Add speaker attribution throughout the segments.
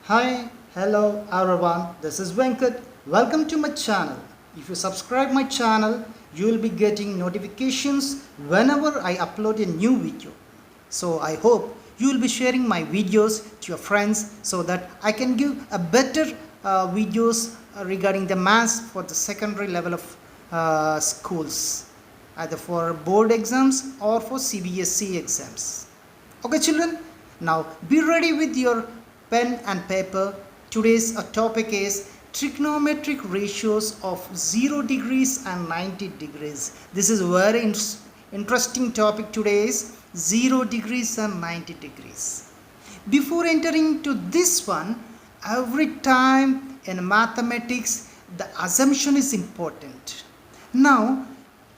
Speaker 1: Hi, hello everyone, this is Venkat. Welcome to my channel. If you subscribe my channel, you will be getting notifications whenever I upload a new video. So I hope you will be sharing my videos to your friends so that I can give a better videos regarding the maths for the secondary level of schools, either for board exams or for CBSE exams. Okay, children, now be ready with your pen and paper. Today's topic is trigonometric ratios of 0 degrees and 90 degrees. This is a very interesting topic today is 0 degrees and 90 degrees. Before entering to this one, every time in mathematics, the assumption is important. Now,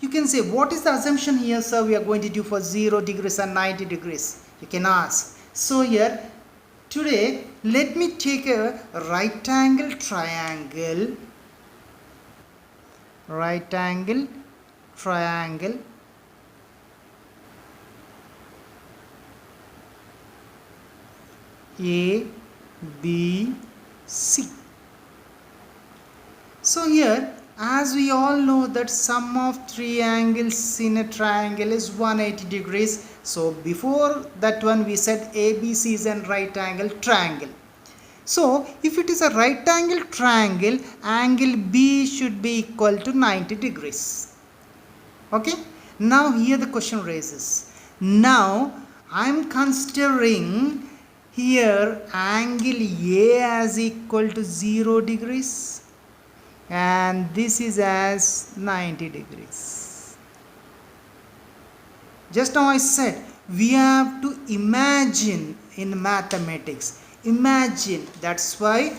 Speaker 1: you can say, what is the assumption here, sir, we are going to do for 0 degrees and 90 degrees? You can ask. So here, today, let me take a right angle triangle, A, B, C. So here, as we all know that sum of three angles in a triangle is 180 degrees. So before that one we said ABC is a right angle triangle. So if it is a right angle triangle, angle B should be equal to 90 degrees. Okay. Now here the question raises. Now I am considering here angle A as equal to 0 degrees. And this is as 90 degrees. Just now I said we have to imagine in mathematics. Imagine, that's why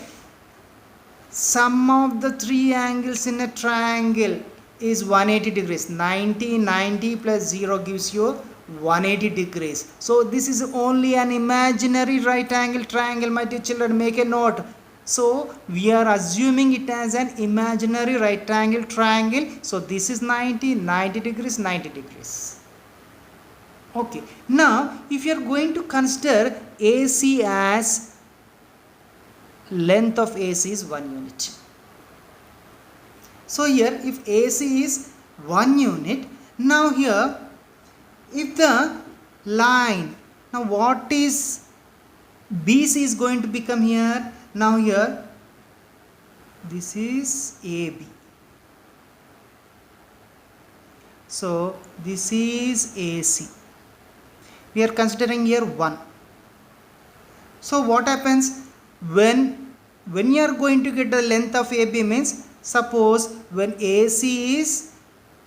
Speaker 1: sum of the three angles in a triangle is 180 degrees. 90 plus 0 gives you 180 degrees. So this is only an imaginary right angle triangle, my dear children, make a note. So we are assuming it as an imaginary right angle triangle. So this is 90 degrees, 90 degrees. Okay. Now if you are going to consider AC as length of AC is 1 unit. So here if AC is 1 unit, now here if the line, now what is BC is going to become here? Now here, this is AB. So this is AC. We are considering here 1. So what happens when you are going to get the length of AB means, suppose when AC is,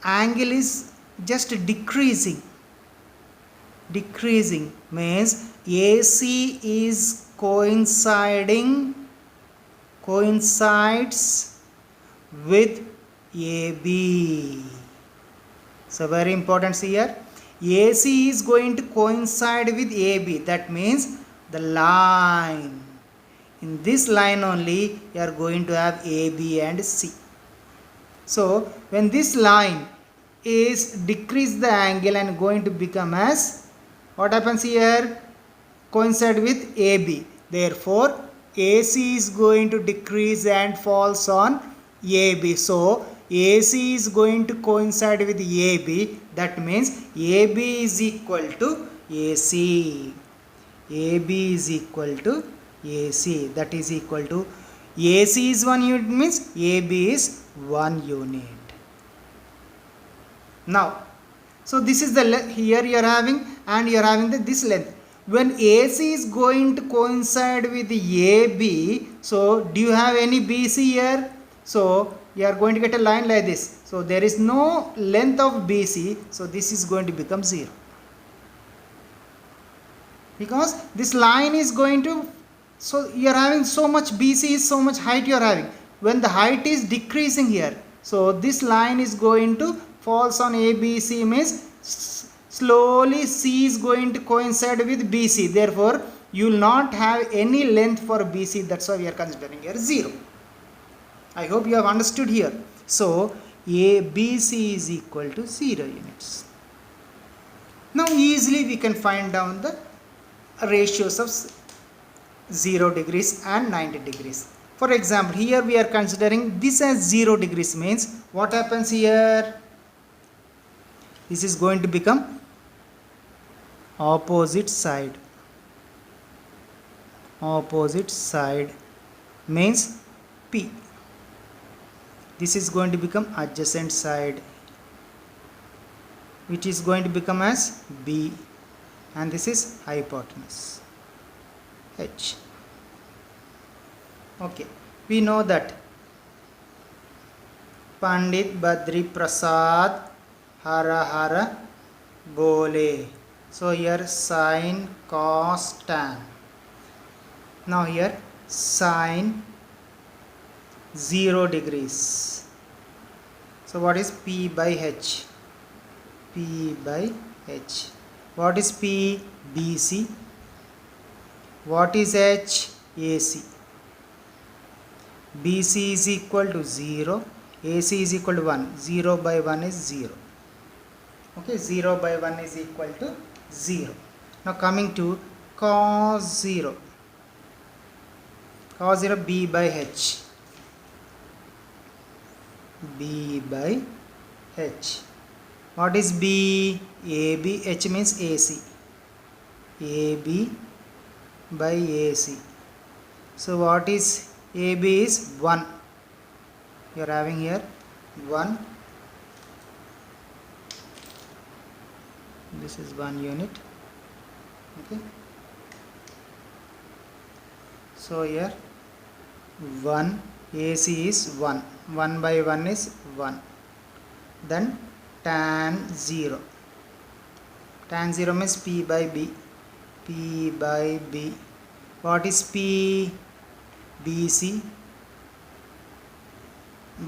Speaker 1: angle is just decreasing means AC is coincides with AB. So very important here, AC is going to coincide with AB. That means the line, in this line only you are going to have AB and C. So when this line is decrease the angle and going to become as, what happens here? Coincide with AB. Therefore AC is going to decrease and falls on AB. So AC is going to coincide with AB. That means AB is equal to AC. AB is equal to AC. That is equal to, AC is 1 unit means AB is 1 unit. Now, so this is the here you are having, and you are having this length. When AC is going to coincide with the AB, so do you have any BC here? So you are going to get a line like this. So there is no length of BC, so this is going to become 0. Because this line is going to, so you are having so much BC is so much height you are having. When the height is decreasing here, so this line is going to falls on ABC means slowly C is going to coincide with BC. Therefore, you will not have any length for BC. That's why we are considering here 0. I hope you have understood here. So, ABC is equal to 0 units. Now, easily we can find down the ratios of 0 degrees and 90 degrees. For example, here we are considering this as 0 degrees, means what happens here? This is going to become opposite side. Opposite side means P. This is going to become adjacent side, which is going to become as B, and this is hypotenuse H. Okay, we know that Pandit Badri Prasad Hara Hara Bole. So here sin, cos, tan. Now here sin 0 degrees. So what is P by H? P by H. What is P? BC. What is H? AC. BC is equal to 0. AC is equal to 1. 0 by 1 is 0. Okay, 0 by 1 is equal to 0. Now coming to cos 0. Cos 0, B by H. B by H. What is B? AB. H means AC. AB by AC. So what is AB is 1. You are having here 1. This is 1 unit. Okay. So here 1, AC is 1. 1 by 1 is 1. Then tan 0. Tan 0 means P by B. P by B. What is P? BC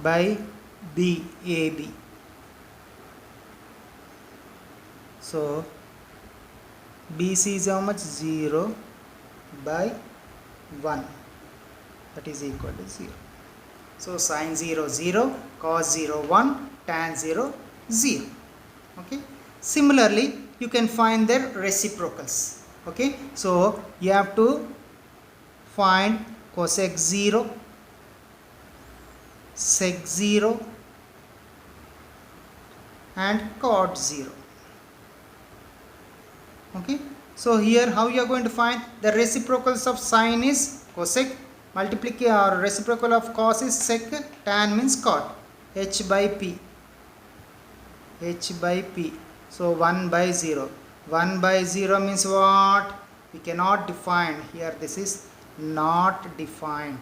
Speaker 1: by B, AB. So BC is how much? 0 by 1. That is equal to 0. So sin 0, 0, cos 0, 1, tan 0, 0. Okay. Similarly, you can find their reciprocals. Okay. So you have to find cosec 0, sec 0 and cot 0. Okay. So here how you are going to find the reciprocals of sin is cosec, multiplication or reciprocal of cos is sec, tan means cot, H by P. H by P. So 1 by 0. 1 by 0 means what? We cannot define. Here this is not defined.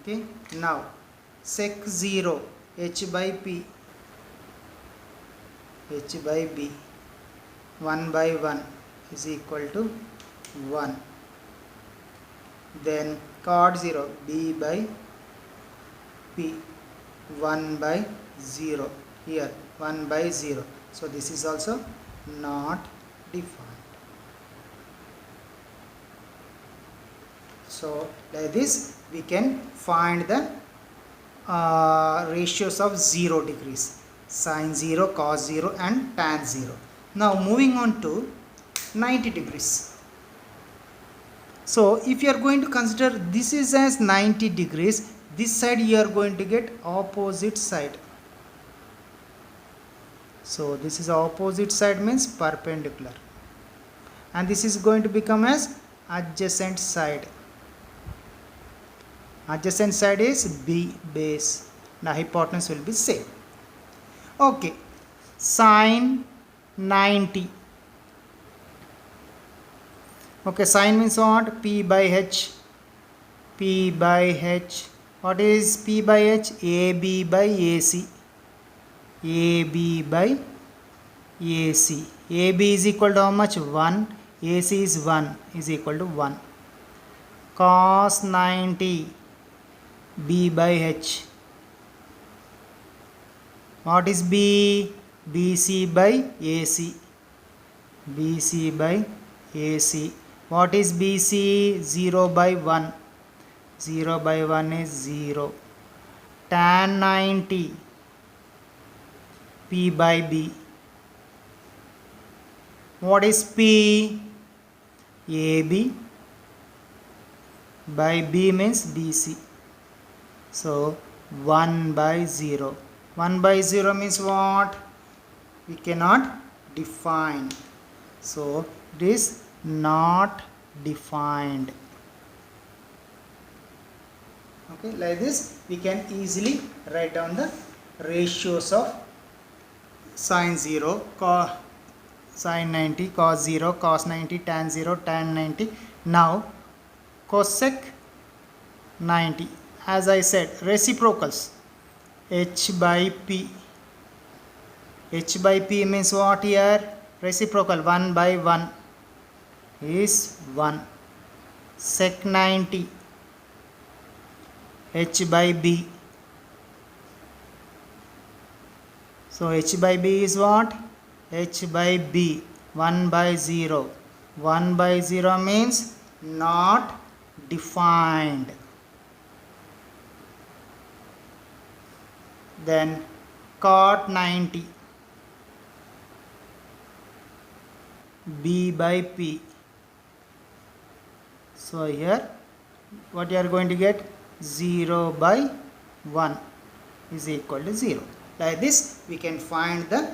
Speaker 1: Okay. Now sec 0, H by P. H by B. 1 by 1 is equal to 1. Then cot 0, B by P. 1 by 0. Here 1 by 0. So this is also not defined. So like this we can find the ratios of 0 degrees. Sin 0, cos 0 and tan 0. Now moving on to 90 degrees. So if you are going to consider this is as 90 degrees, this side you are going to get opposite side. So this is opposite side means perpendicular, and this is going to become as adjacent side. Adjacent side is B, base. The hypotenuse will be same. Okay, sin 90. Okay, sin means what? P by H. P by H. What is P by H? AB by AC. AB by AC. AB is equal to how much? 1. AC is 1 is equal to 1. Cos 90. B by H. What is B? BC by AC. BC by AC. What is BC? 0 by 1. 0 by 1 is 0. Tan 90. P by B. What is P? AB by B means BC. So 1 by 0. 1 by 0 means what? We cannot define. So it is not defined. Okay, like this we can easily write down the ratios of sine 0, sine 90, cos 0, cos 90, tan 0, tan 90. Now cosec 90. As I said, reciprocals. H by P. H by P means what here? Reciprocal. 1 by 1 is 1. Sec 90. H by B. So H by B is what? H by B. 1 by 0. 1 by 0 means not defined. Then cot 90. B by P. So here what you are going to get? 0 by 1 is equal to 0. Like this we can find the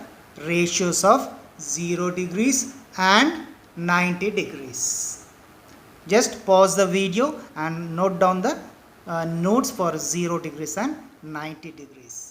Speaker 1: ratios of 0 degrees and 90 degrees. Just pause the video and note down the notes for 0 degrees and 90 degrees.